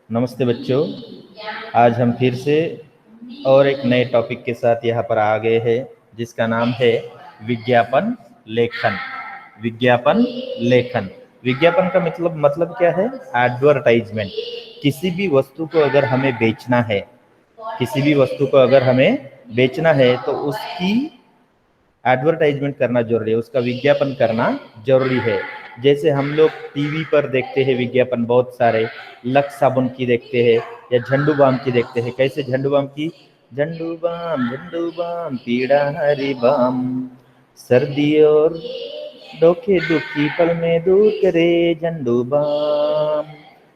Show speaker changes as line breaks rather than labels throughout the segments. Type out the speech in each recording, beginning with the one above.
नमस्ते बच्चों, आज हम फिर से और एक नए टॉपिक के साथ यहाँ पर आ गए हैं, जिसका नाम है विज्ञापन लेखन। विज्ञापन लेखन, विज्ञापन का मतलब क्या है? एडवर्टाइजमेंट। किसी भी वस्तु को अगर हमें बेचना है, किसी भी वस्तु को अगर हमें बेचना है तो उसकी एडवर्टाइजमेंट करना जरूरी है, उसका विज्ञापन करना जरूरी है। जैसे हम लोग टीवी पर देखते हैं विज्ञापन, बहुत सारे लक्स साबुन की देखते हैं या झंडू बाम की देखते हैं। कैसे झंडू बाम की? झंडू बाम पीड़ा हरी बाम, सर्दी और डोके दुखी पल में दूर करे झंडू बाम।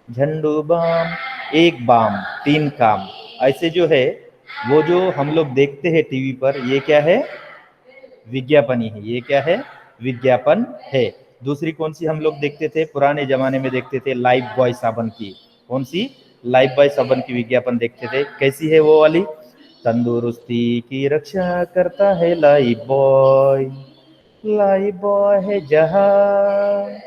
झंडू बाम, एक बाम तीन काम। ऐसे जो है वो जो हम लोग देखते हैं टीवी पर, ये क्या है? विज्ञापन ही है। ये क्या है? विज्ञापन है। दूसरी कौन सी हम लोग देखते थे? पुराने जमाने में देखते थे लाइफ बॉय साबन की। कौन सी? लाइफ बॉय साबन की विज्ञापन देखते थे। कैसी है वो वाली? तंदुरुस्ती की रक्षा करता है लाइफ बॉय, लाइफ बॉय है जहां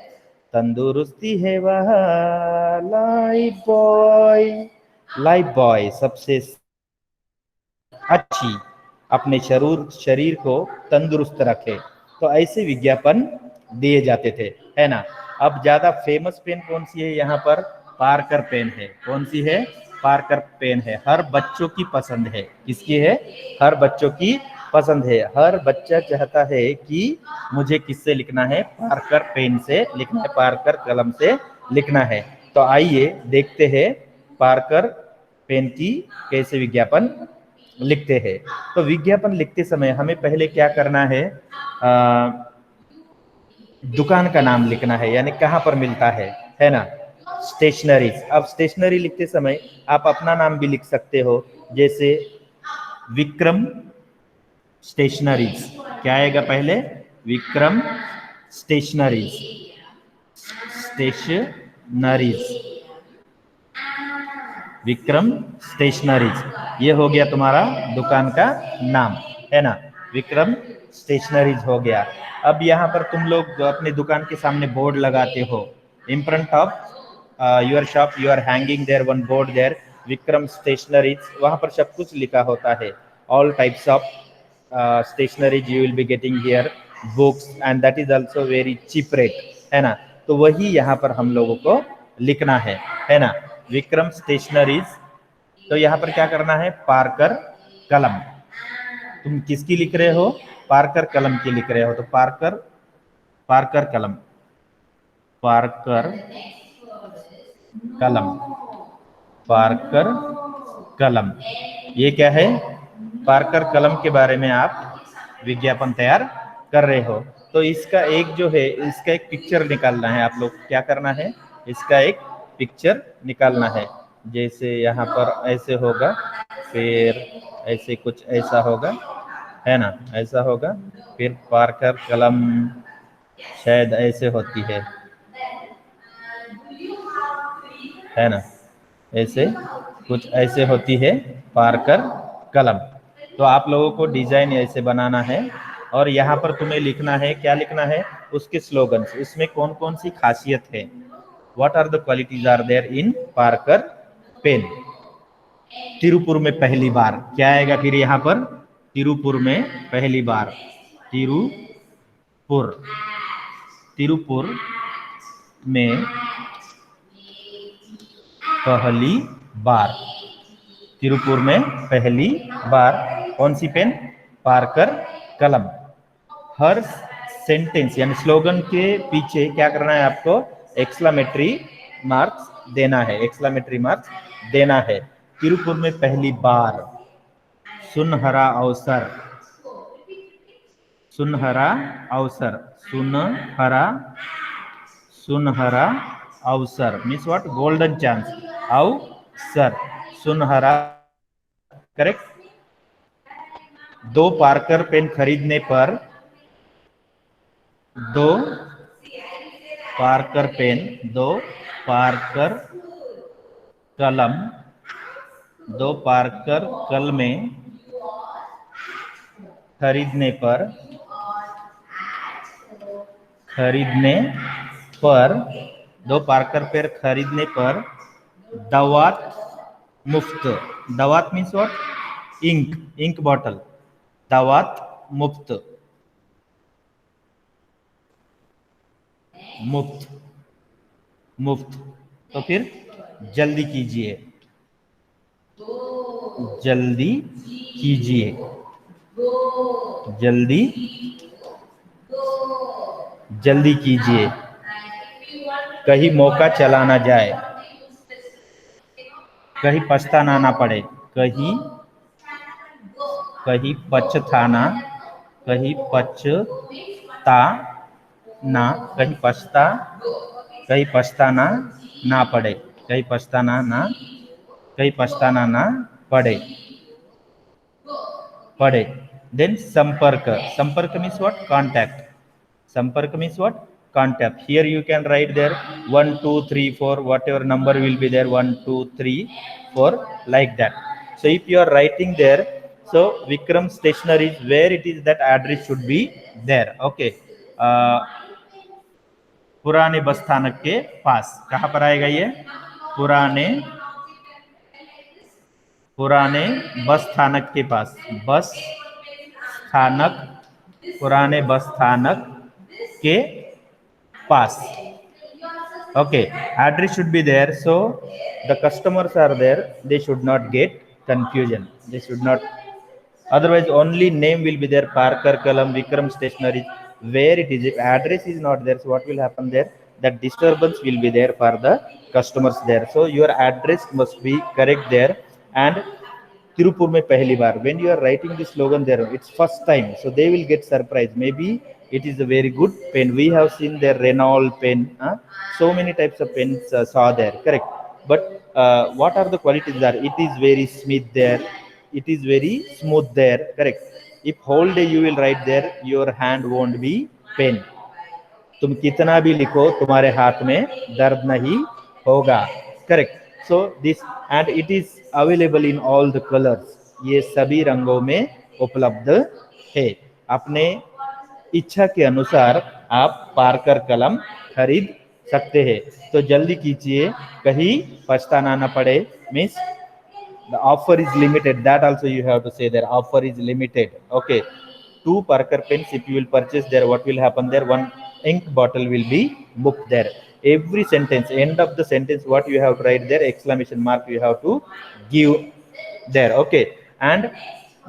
तंदुरुस्ती है वहां, लाइफ बॉय। लाइफ बॉय सबसे अच्छी अपने शरीर को तंदुरुस्त रखे। तो ऐसे विज्ञापन दिए जाते थे, है ना। अब ज्यादा फेमस पेन कौन सी है यहाँ पर? पार्कर पेन है। कौन सी है? पार्कर पेन है। हर बच्चों की पसंद है। किसकी है? हर बच्चों की पसंद है। हर बच्चा चाहता है कि मुझे किससे लिखना है? पार्कर पेन से लिखना है, पार्कर कलम से लिखना है। तो आइए देखते हैं पार्कर पेन की कैसे विज्ञापन लिखते हैं। तो विज्ञापन लिखते समय हमें पहले क्या करना है? दुकान का नाम लिखना है, यानी कहाँ पर मिलता है ना। स्टेशनरीज। अब स्टेशनरी लिखते समय आप अपना नाम भी लिख सकते हो, जैसे विक्रम स्टेशनरीज। क्या आएगा पहले? Vikram stationeries. Stationeries, Vikram stationeries. ये हो गया तुम्हारा दुकान का नाम, है ना। विक्रम स्टेशनरीज हो गया। अब यहाँ पर तुम लोग जो अपने दुकान के सामने बोर्ड लगाते हो, in front of your shop you are hanging there one board there, Vikram stationeries. वहाँ पर सब कुछ लिखा होता है। All types of stationeries you will be getting here, books, and that is also very cheap rate, है ना। तो वही यहाँ पर हम लोगों को लिखना है ना। विक्रम स्टेशनरीज। तो यहाँ पर क्या करना है? पार्कर कलम। तुम किसकी लिख रहे हो? पार्कर कलम की लिख रहे हो। तो पार्कर, पार्कर कलम, पार्कर कलम, पार्कर कलम। ये क्या है? पार्कर कलम के बारे में आप विज्ञापन तैयार कर रहे हो। तो इसका एक जो है, इसका एक पिक्चर निकालना है। आप लोग क्या करना है? इसका एक पिक्चर निकालना है। जैसे यहाँ पर ऐसे होगा, फिर ऐसे कुछ ऐसा होगा, है ना, ऐसा होगा। फिर पार्कर कलम शायद ऐसे होती है ना, ऐसे कुछ ऐसे होती है पार्कर कलम। तो आप लोगों को डिजाइन ऐसे बनाना है और यहाँ पर तुम्हें लिखना है, क्या लिखना है? उसके स्लोगन्स, उसमें कौन कौन सी खासियत है, what are the qualities are there in Parker pen. Tiruppur में पहली बार, क्या आएगा फिर यहाँ पर? तिरुपुर में पहली बार, तिरुपुर, तिरुपुर में पहली बार, तिरुपुर में पहली बार। कौन सी पेन? पार्कर कलम। हर सेंटेंस यानी स्लोगन के पीछे क्या करना है आपको? एक्सक्लेमेटरी मार्क्स देना है, एक्सक्लेमेटरी मार्क्स देना है। तिरुपुर में पहली बार, सुनहरा अवसर, सुनहरा अवसर, सुनहरा, सुनहरा अवसर मीन्स व्हाट? गोल्डन चांस, अवसर, सुनहरा, करेक्ट। दो पार्कर पेन खरीदने पर, दो पार्कर पेन, दो पार्कर कलम, दो पार्कर कलमें खरीदने पर, खरीदने पर 2 पार्कर पेन खरीदने पर दवात मुफ्त। दवात मीन्स व्हाट? Ink bottle. दवात मुफ्त, मुफ्त, मुफ्त। तो फिर जल्दी कीजिए, जल्दी कीजिए, जल्दी, जल्दी कीजिए। कहीं मौका चला ना जाए, कहीं पछताना ना पड़े, कहीं, कहीं पछताना, कहीं पछता ना, कहीं पछता, कहीं पछताना ना पड़े, कहीं पछताना ना, कहीं पछताना ना पड़े, पड़े। देन संपर्क, संपर्क means what? Contact. Sampark means what? Contact. Here you can write there 1, 2, 3, 4, whatever number will be there, 1, 2, 3, 4, like that. So if you are writing there, so Vikram Stationery is where it is, that address should be there. Okay. पुराने बस स्थानक के पास। कहाँ पर आएगा ये? पुराने, पुराने बस स्थानक के पास। बस स्थानक, पुराने बस स्थानक के pass. Okay, address should be there, so the customers are there, they should not get confusion, they should not, otherwise only name will be there, Parker Kalam Vikram Stationery, where it is. If address is not there, so what will happen there? That disturbance will be there for the customers there. So your address must be correct there. And Tirupur mein pehli baar, when you are writing this slogan there, it's first time, so they will get surprised. Maybe it is a very good pen. We have seen their Renault pen, so many types of pens saw there, correct? But what are the qualities there? It is very smooth there, it is very smooth there, correct? If whole day you will write there, your hand won't be pain. तुम कितना भी लिखो तुम्हारे हाथ में दर्द नहीं होगा, correct? So this, and it is available in all the colours, ये सभी रंगों में उपलब्ध है। अपने इच्छा के अनुसार आप पार्कर कलम खरीद सकते हैं। तो जल्दी कीजिए, कहीं पछताना न पड़े। Means the offer is limited, that also you have to say there, offer is limited. Okay, 2 Parker pens if you will purchase there, what will happen there? 1 ink bottle will be booked there. Every sentence, end of the sentence, what you have to write there? Exclamation mark you have to give there. Okay, and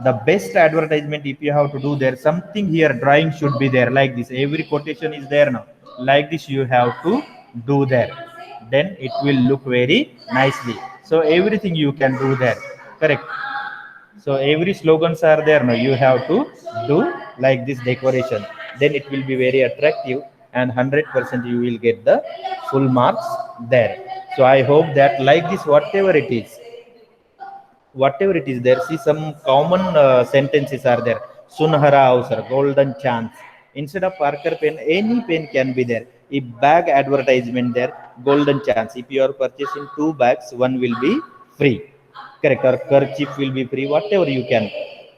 the best advertisement, if you have to do there, something here drawing should be there like this. Every quotation is there now, like this you have to do there, then it will look very nicely. So everything you can do there, correct? So every slogans are there now, you have to do like this decoration, then it will be very attractive, and 100% you will get the full marks there. So I hope that like this, whatever it is, whatever it is there, see some common sentences are there. Sunhara avsar, golden chance. Instead of Parker pen, any pen can be there. If bag advertisement there, golden chance, if you are purchasing 2 bags, one will be free, correct? Or kerchief will be free, whatever you can,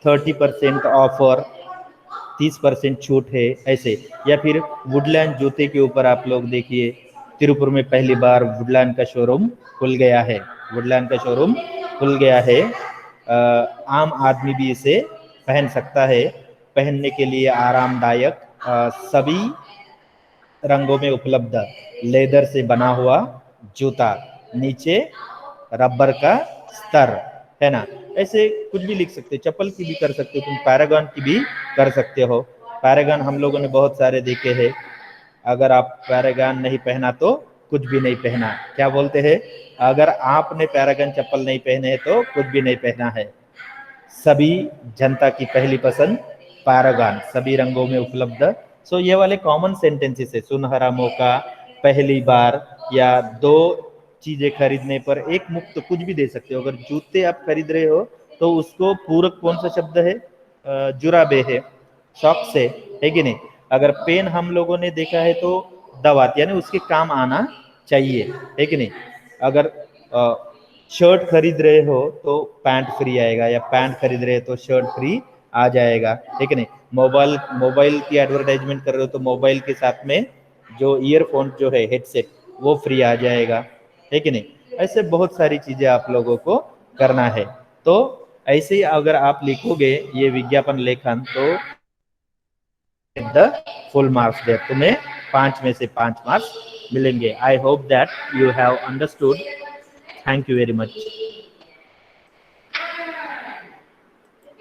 30% offer, 30% छूट है, ऐसे। या फिर Woodland जूते के ऊपर आप लोग देखिए, तिरुपुर में पहली बार वुडलैंड का शोरूम खुल गया है, वुडलैंड का शोरूम खुल गया है। आम आदमी भी इसे पहन सकता है, पहनने के लिए आरामदायक, सभी रंगों में उपलब्ध लेदर से बना हुआ जूता, नीचे रबर का स्तर, है ना? ऐसे कुछ भी लिख सकते हो, चप्पल की भी कर सकते हो तुम, पैरागॉन की भी कर सकते हो। पैरागॉन हम लोगों ने बहुत सारे देखे हैं। अगर आप पैरागॉन नहीं पहना तो कुछ भी नहीं पहना, क्या बोलते हैं? अगर आपने पैरागॉन चप्पल नहीं पहने तो कुछ भी नहीं पहना है। सभी जनता की पहली पसंद पैरागॉन, सभी रंगों में उपलब्ध। सो ये वाले कॉमन सेंटेंसेस है, सुनहरा मौका, पहली बार, या 2 चीजें खरीदने पर 1 मुफ्त, कुछ भी दे सकते हो। अगर जूते आप खरीद रहे हो तो उसको पूरक कौन सा शब्द है? जुराबे है, सॉक्स है कि नहीं? अगर पेन हम लोगों ने देखा है तो दवात, यानी उसके काम आना चाहिए, है कि नहीं? अगर शर्ट खरीद रहे हो तो पैंट फ्री आएगा, या पैंट खरीद रहे हो तो शर्ट फ्री आ जाएगा, ठीक है नहीं? मोबाइल की एडवर्टाइजमेंट कर रहे हो तो मोबाइल के साथ में जो ईयरफोन जो है, हेडसेट, वो फ्री आ जाएगा, है कि नहीं। ऐसे बहुत सारी चीजें आप लोगों को करना है। तो ऐसे ही अगर आप लिखोगे ये विज्ञापन लेखन तो द फुल मार्क्स देयर, तुम्हें 5 में से 5 मार्क्स मिलेंगे। I hope that you have understood. Thank you very much.